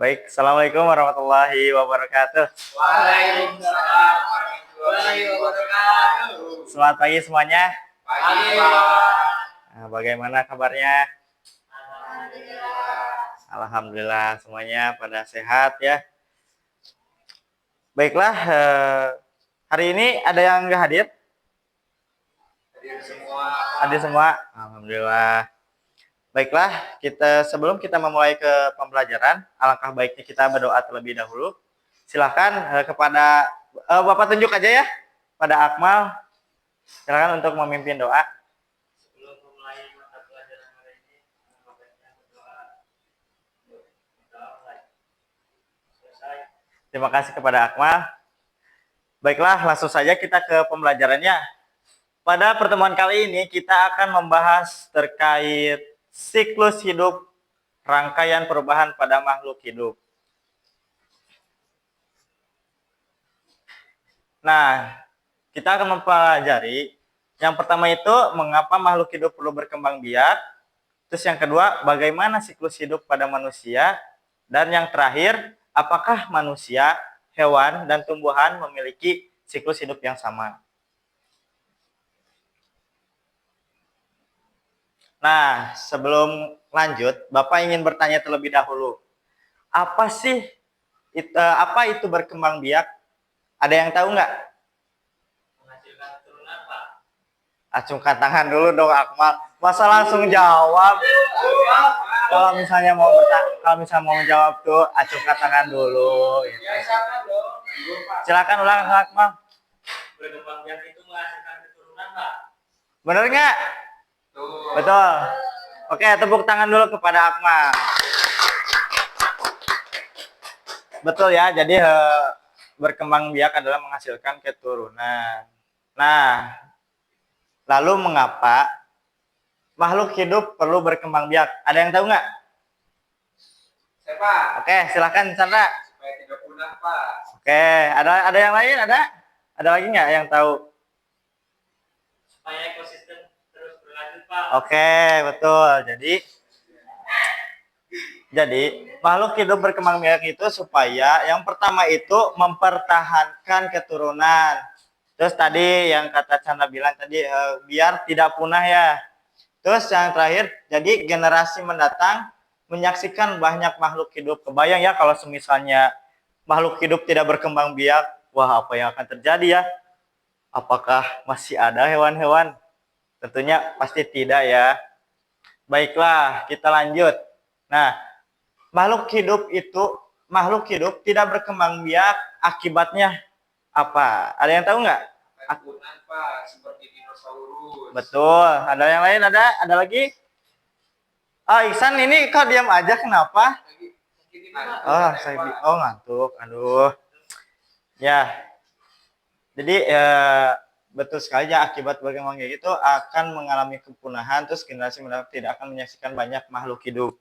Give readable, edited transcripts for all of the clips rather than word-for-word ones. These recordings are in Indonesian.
Baik, Assalamualaikum warahmatullahi wabarakatuh. Waalaikumsalam warahmatullahi wabarakatuh. Selamat pagi semuanya. Pagi, Pak. Nah, bagaimana kabarnya? Alhamdulillah. Alhamdulillah semuanya pada sehat ya. Baiklah, hari ini ada yang nggak hadir? Hadir semua. Hadir semua. Alhamdulillah. Baiklah, sebelum kita memulai ke pembelajaran, alangkah baiknya kita berdoa terlebih dahulu. Silakan kepada Bapak tunjuk aja ya, pada Akmal. Silakan untuk memimpin doa. Sebelum memulai mata pelajaran hari ini, baiknya berdoa. Selesai. Terima kasih kepada Akmal. Baiklah, langsung saja kita ke pembelajarannya. Pada pertemuan kali ini kita akan membahas terkait siklus hidup, rangkaian perubahan pada makhluk hidup. Nah, kita akan mempelajari yang pertama itu mengapa makhluk hidup perlu berkembang biak. Terus yang kedua, bagaimana siklus hidup pada manusia. Dan yang terakhir, apakah manusia, hewan, dan tumbuhan memiliki siklus hidup yang sama. Nah, sebelum lanjut, Bapak ingin bertanya terlebih dahulu. Apa itu berkembang biak? Ada yang tahu nggak? Menghasilkan keturunan, Pak. Acungkan tangan dulu dong, Akmal. Masa langsung jawab? Kalau misalnya mau menjawab tuh, acungkan tangan dulu. Gitu. Biasakan dong. Silakan ulang, Akmal. Berkembang biak itu menghasilkan keturunan, Pak. Bener nggak? Betul. Oke, tepuk tangan dulu kepada Akmal. Betul ya, jadi berkembang biak adalah menghasilkan keturunan. Nah, lalu mengapa makhluk hidup perlu berkembang biak? Ada yang tahu nggak? Saya, Pak. Oke, silakan Sandra. Supaya tidak punah, Pak. Oke, ada yang lain? Ada lagi nggak yang tahu? Supaya ekosistem terus berlanjut, Pak. Oke, betul. Jadi makhluk hidup berkembang biak itu supaya yang pertama itu mempertahankan keturunan. Terus tadi yang kata Chandra bilang tadi biar tidak punah ya. Terus yang terakhir, jadi generasi mendatang menyaksikan banyak makhluk hidup. Kebayang ya kalau semisalnya makhluk hidup tidak berkembang biak, wah apa yang akan terjadi ya? Apakah masih ada hewan-hewan? Tentunya pasti tidak ya. Baiklah, kita lanjut. Nah, makhluk hidup tidak berkembang biak, akibatnya apa? Ada yang tahu nggak? Punah, Pak, seperti dinosaurus. Betul. Ada yang lain? Ada lagi? Iksan ini kok diam aja, kenapa? Ngantuk. Aduh. Ya. Jadi betul sekali ya, akibat berkembang biak itu akan mengalami kepunahan, terus generasi mendatang tidak akan menyaksikan banyak makhluk hidup.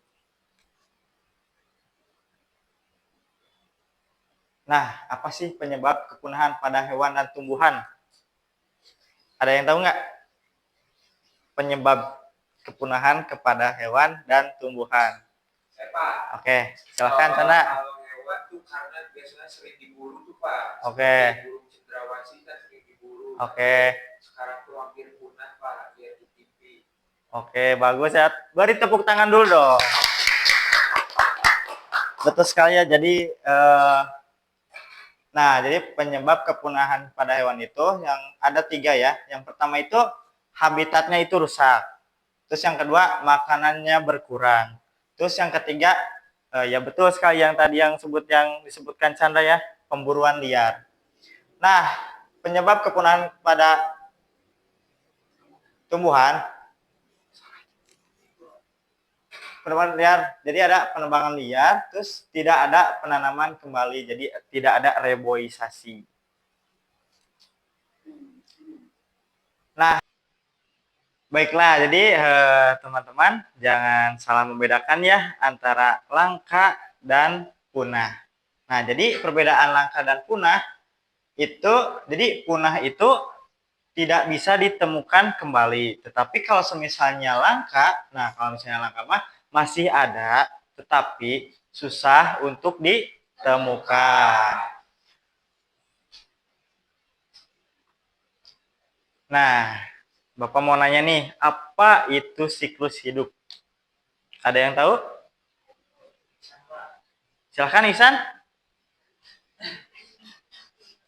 Nah, apa sih penyebab kepunahan pada hewan dan tumbuhan? Ada yang tahu nggak? Penyebab kepunahan kepada hewan dan tumbuhan. Saya, Pak. Oke, silakan Chandra. Kalau hewan tuh karena biasanya sering diburu tuh, Pak. Oke. Burung cendrawasih kan sering diburu. Oke. Sekarang tuh hampir punah, Pak, lihat di TV. Oke, bagus ya. Beri tepuk tangan dulu dong. Betul sekali ya. Jadi jadi penyebab kepunahan pada hewan itu yang ada 3 ya. Yang pertama itu habitatnya itu rusak. Terus yang kedua makanannya berkurang. Terus yang ketiga ya betul sekali yang tadi yang disebutkan Chandra ya, pemburuan liar. Nah, penyebab kepunahan pada tumbuhan penebangan liar. Jadi ada penebangan liar, terus tidak ada penanaman kembali. Jadi tidak ada reboisasi. Nah, baiklah. Jadi teman-teman jangan salah membedakan ya antara langka dan punah. Nah, jadi perbedaan langka dan punah itu, jadi punah itu tidak bisa ditemukan kembali. Tetapi kalau misalnya langka, nah kalau misalnya langka mah masih ada, tetapi susah untuk ditemukan. Nah, Bapak mau nanya nih, apa itu siklus hidup? Ada yang tahu? Silahkan Ihsan.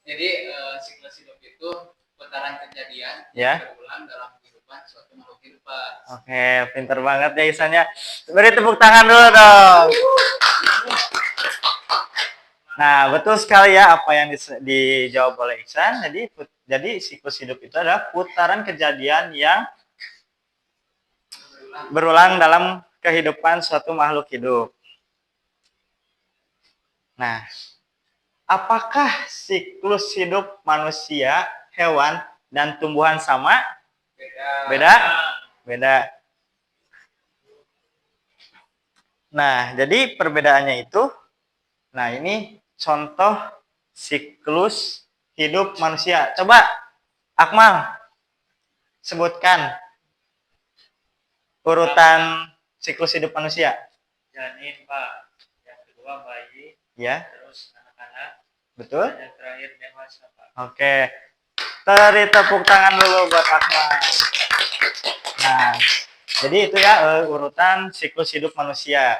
Jadi siklus hidup itu putaran kejadian Ya. yang berulang dalam kehidupan suatu makhluk hidup, Pak. Oke, pinter banget ya Ihsan ya. Beri tepuk tangan dulu dong. Nah, betul sekali ya apa yang dijawab oleh Ihsan. Jadi siklus hidup itu adalah putaran kejadian yang berulang dalam kehidupan suatu makhluk hidup. Nah, apakah siklus hidup manusia, hewan, dan tumbuhan sama? Beda? Beda. Nah, jadi perbedaannya itu, nah ini contoh siklus hidup manusia. Coba, Akmal, sebutkan urutan siklus hidup manusia. Janin, Pak. Yang kedua bayi, Ya, terus anak-anak, betul? dan yang terakhir dewasa, Pak. Oke. Beri tepuk tangan dulu buat Akmal. Nah, jadi itu ya urutan siklus hidup manusia.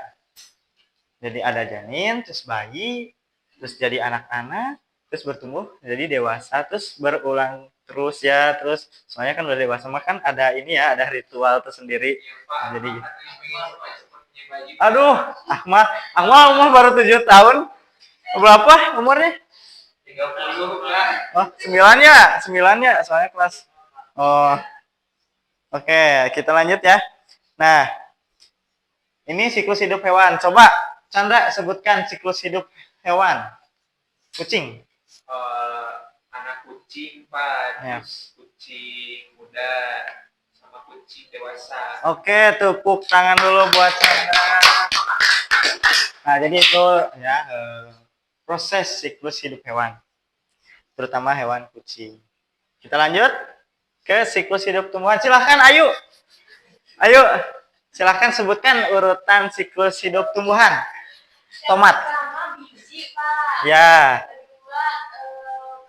Jadi ada janin, terus bayi, terus jadi anak-anak, terus bertumbuh jadi dewasa, terus berulang terus ya, terus soalnya kan udah dewasa mah kan ada ini ya, ada ritual tersendiri. Jadi aduh, Akmal umur baru 7 tahun. Berapa umurnya? 30, Pak. Oh, 9 ya, 9 ya, soalnya kelas. Oh, oke, kita lanjut ya. Nah, ini siklus hidup hewan. Coba, Chandra sebutkan siklus hidup hewan. Kucing. Anak kucing, Pak. Ya. Terus kucing muda sama kucing dewasa. Oke, tepuk tangan dulu buat Chandra. Nah, jadi itu ya proses siklus hidup hewan, terutama hewan kucing. Kita lanjut ke siklus hidup tumbuhan. Silahkan, ayo, silahkan sebutkan urutan siklus hidup tumbuhan. Tomat. Pertama biji, Pak. Ya. Kedua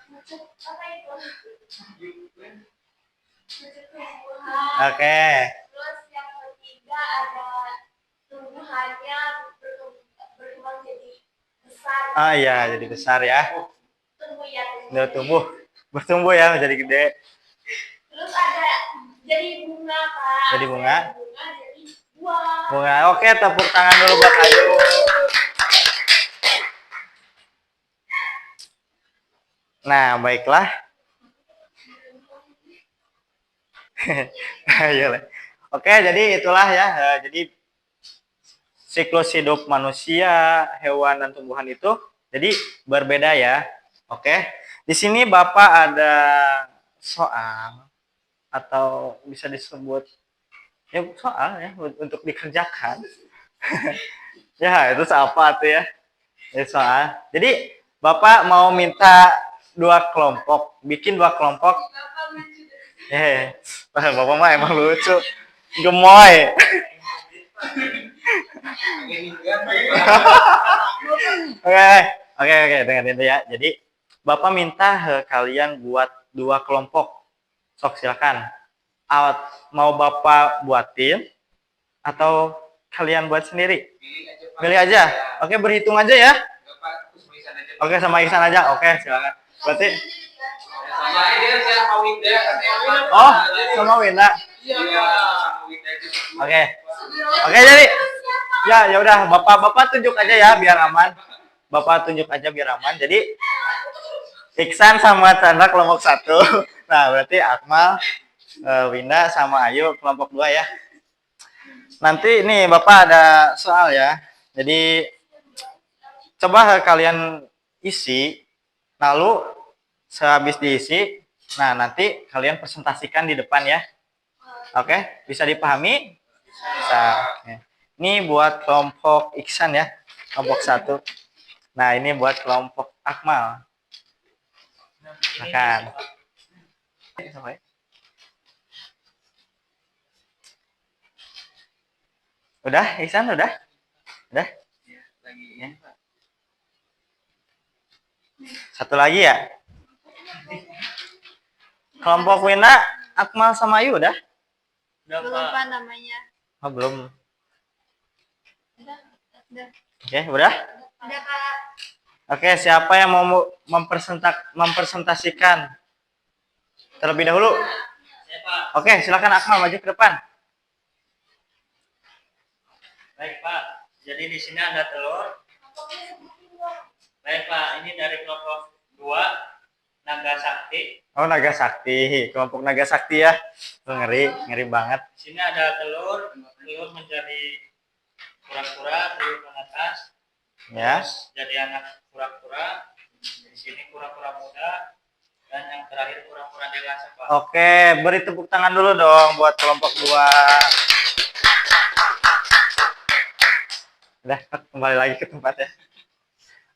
pucuk apa itu? Pucuk tumbuhan. Oke. Terus yang ketiga ada tumbuhannya berkembang jadi besar. Ah iya, jadi besar ya. Tumbuh ya. Udah bertumbuh ya, jadi gede. Terus ada jadi bunga, Pak. Jadi bunga. Bunga jadi buah. Bunga. Oke, tepuk tangan dulu buat Ayu. Nah, baiklah. Oke, jadi itulah ya. Jadi siklus hidup manusia, hewan dan tumbuhan itu jadi berbeda ya. Oke. Di sini Bapak ada soal atau bisa disebut ya soal ya untuk dikerjakan. Ya, itu apa tuh ya? Ya soal. Jadi Bapak mau minta bikin dua kelompok. Bapak mah emang lucu, gemoy. Oke, dengan itu ya. Jadi Bapak minta kalian buat dua kelompok. Sok silakan. Mau Bapak buatin atau kalian buat sendiri? Pilih aja. Oke, berhitung aja ya. Oke, sama Ihsan aja. Oke, silakan. Berarti oh, sama Winda. Oke. Oke, jadi ya udah Bapak tunjuk aja ya biar aman. Bapak tunjuk aja biar aman. Jadi Iksan sama Chandra kelompok 1. Nah, berarti Akmal, Winda sama Ayu kelompok 2 ya. Nanti nih Bapak ada soal ya. Jadi coba kalian isi, lalu sehabis diisi, nah nanti kalian presentasikan di depan ya. Oke, bisa dipahami? Bisa. Ini buat kelompok Iksan ya, kelompok 1. Nah, ini buat kelompok Akmal. Silakan. Udah, Iksan udah? Udah? Ya, lagi Ya. ini, Pak. Satu lagi ya. Kelompok Wina, Akmal sama Ayu udah? Udah, Belum Pak. Pak namanya. Oh, belum. Udah. Oke, udah? Udah Kak. Oke, siapa yang mau mempresentasikan terlebih dahulu? Saya, Pak. Oke, silakan Akmal maju ke depan. Baik, Pak. Jadi di sini ada telur. Baik, Pak. Ini dari kelompok 2 Naga Sakti. Oh, Naga Sakti, kelompok Naga Sakti ya. Oh, ngeri, ngeri banget. Di sini ada telur. Telur menjadi kura-kura, telur ke atas. Ya. Jadi anak kura-kura. Di sini kura-kura muda. Dan yang terakhir kura-kura dewasa, Pak. Oke, beri tepuk tangan dulu dong buat kelompok 2. Udah, kembali lagi ke tempatnya.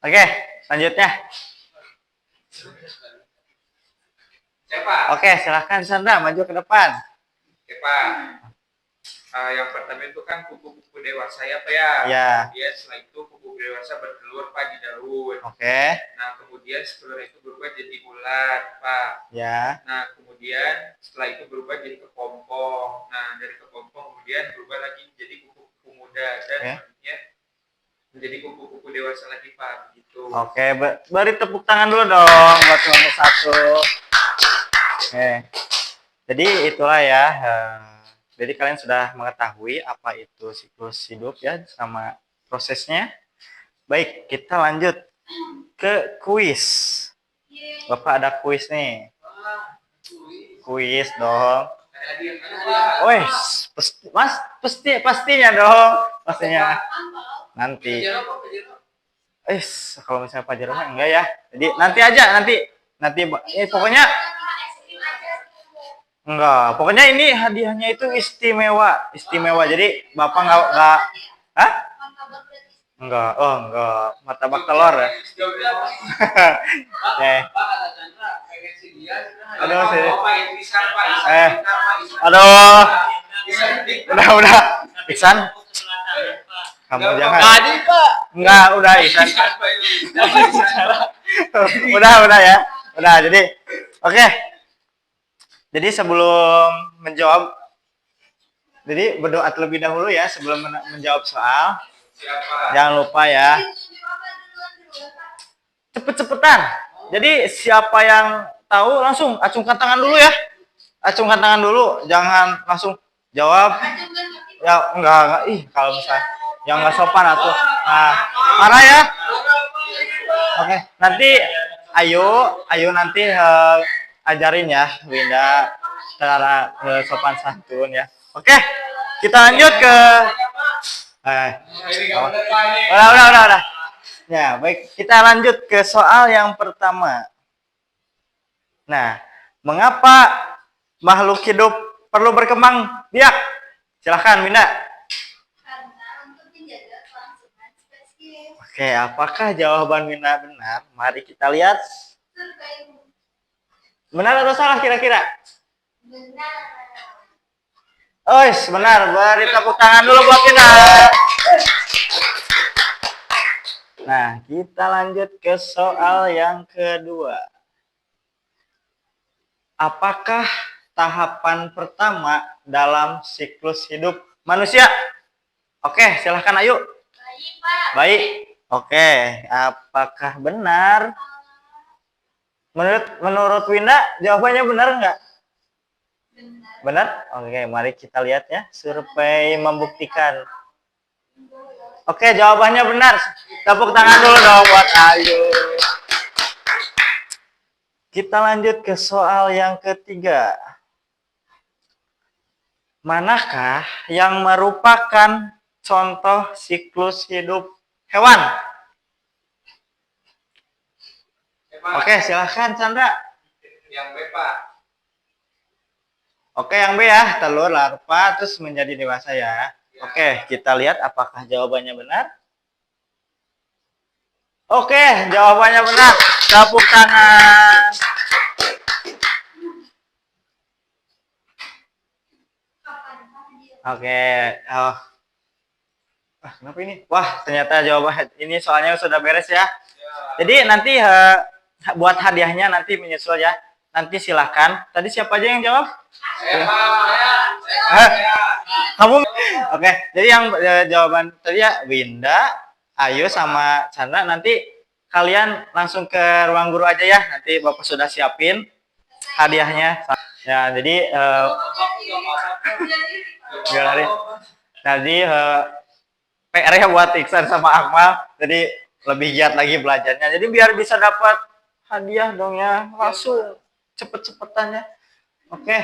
Oke, selanjutnya. Siapa? Oke, silahkan Sandra maju ke depan. Siapa? Yang pertama itu kan kupu-kupu dewasa ya, Pak ya. Ya. Kemudian setelah itu kupu-kupu dewasa bertelur, Pak, di daun. Oke, Nah, kemudian telur itu berubah jadi ulat, Pak. ya. Nah, kemudian setelah itu berubah jadi kepompong. Nah, dari kepompong kemudian berubah lagi menjadi kupu-kupu muda dan Oke. selanjutnya menjadi kupu-kupu dewasa lagi, Pak. Gitu. Oke, beri tepuk tangan dulu dong buat kelompok 1. Oke. Jadi itulah ya. Jadi kalian sudah mengetahui apa itu siklus hidup ya sama prosesnya. Baik, kita lanjut ke kuis. Bapak ada kuis nih. Kuis dong. Woi, pastinya dong. Pastinya nanti. Kalau misalnya Pajero mah enggak ya. Jadi nanti aja nanti pokoknya enggak. Pokoknya ini hadiahnya itu istimewa. Jadi Bapak enggak hah? Enggak. Oh, enggak. Martabak telur ya. Aduh, sih. Aduh. Udah. Iksan. Kamu jangan. Tadi, Pak. Enggak, udah Iksan. udah ya. Udah, jadi oke. Jadi sebelum menjawab, jadi berdoa terlebih dahulu ya sebelum menjawab soal. Siapa? Jangan lupa ya. Cepet-cepetan. Jadi siapa yang tahu langsung acungkan tangan dulu ya. Acungkan tangan dulu, jangan langsung jawab. Ya enggak. Ih, kalau misalnya yang enggak sopan atuh. Nah, marah ya. Oke, nanti ayo nanti ajarin ya Winda cara sopan santun ya. Oke, kita lanjut ke udah. Ya, baik, kita lanjut ke soal yang pertama. Nah, mengapa makhluk hidup perlu berkembang biak? Silahkan, Winda. Karena untuk menjaga kelangsungan spesies. Oke, apakah jawaban Winda benar? Mari kita lihat. Survei Benar atau salah kira-kira? benar. Benar. Beri tepuk tangan dulu buat Winda. Nah, kita lanjut ke soal yang kedua. Apakah tahapan pertama dalam siklus hidup manusia? Oke, silahkan Ayu. Baik, Pak. Baik. Oke, apakah benar? Menurut Winda, jawabannya benar nggak? Benar. Benar? Oke, mari kita lihat ya. Survei membuktikan. Oke, jawabannya benar. Tepuk tangan dulu dong buat Ayu. Kita lanjut ke soal yang ketiga. Manakah yang merupakan contoh siklus hidup hewan? Oke, silahkan Chandra. Yang B, Pak. Oke, yang B ya, telur larva terus menjadi dewasa ya. Oke, kita lihat apakah jawabannya benar. Oke, jawabannya benar. Tepuk tangan. Oke, Kenapa ini? Wah, ternyata jawaban ini soalnya sudah beres ya. Ya. Jadi nanti buat hadiahnya nanti menyusul ya. Nanti silakan. Tadi siapa aja yang jawab? Saya. Kamu? Oke. Jadi yang jawaban tadi ya Winda, Ayu sama Chandra. Nanti kalian langsung ke ruang guru aja ya. Nanti Bapak sudah siapin hadiahnya. Ya, jadi galeri. Tadi PR ya buat Iksan sama Akmal. Jadi lebih giat lagi belajarnya. Jadi biar bisa dapat hadiah dong ya. Langsung cepet-cepetannya. Oke.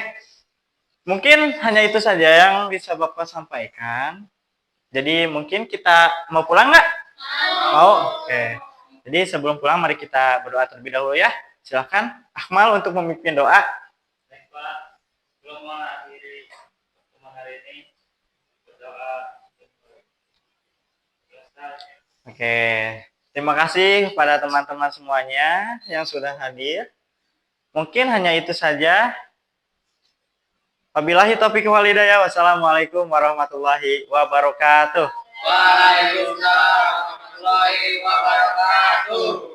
Mungkin hanya itu saja yang bisa Bapak sampaikan. Jadi mungkin kita mau pulang nggak? Mau? Oke. Jadi sebelum pulang mari kita berdoa terlebih dahulu ya. Silakan Akmal untuk memimpin doa. Baik Pak, sebelum mengakhiri pertemuan hari ini berdoa. Oke. Terima kasih kepada teman-teman semuanya yang sudah hadir. Mungkin hanya itu saja. Wabillahi taufiq wal hidayah. Wassalamualaikum warahmatullahi wabarakatuh. Waalaikumsalam warahmatullahi wabarakatuh.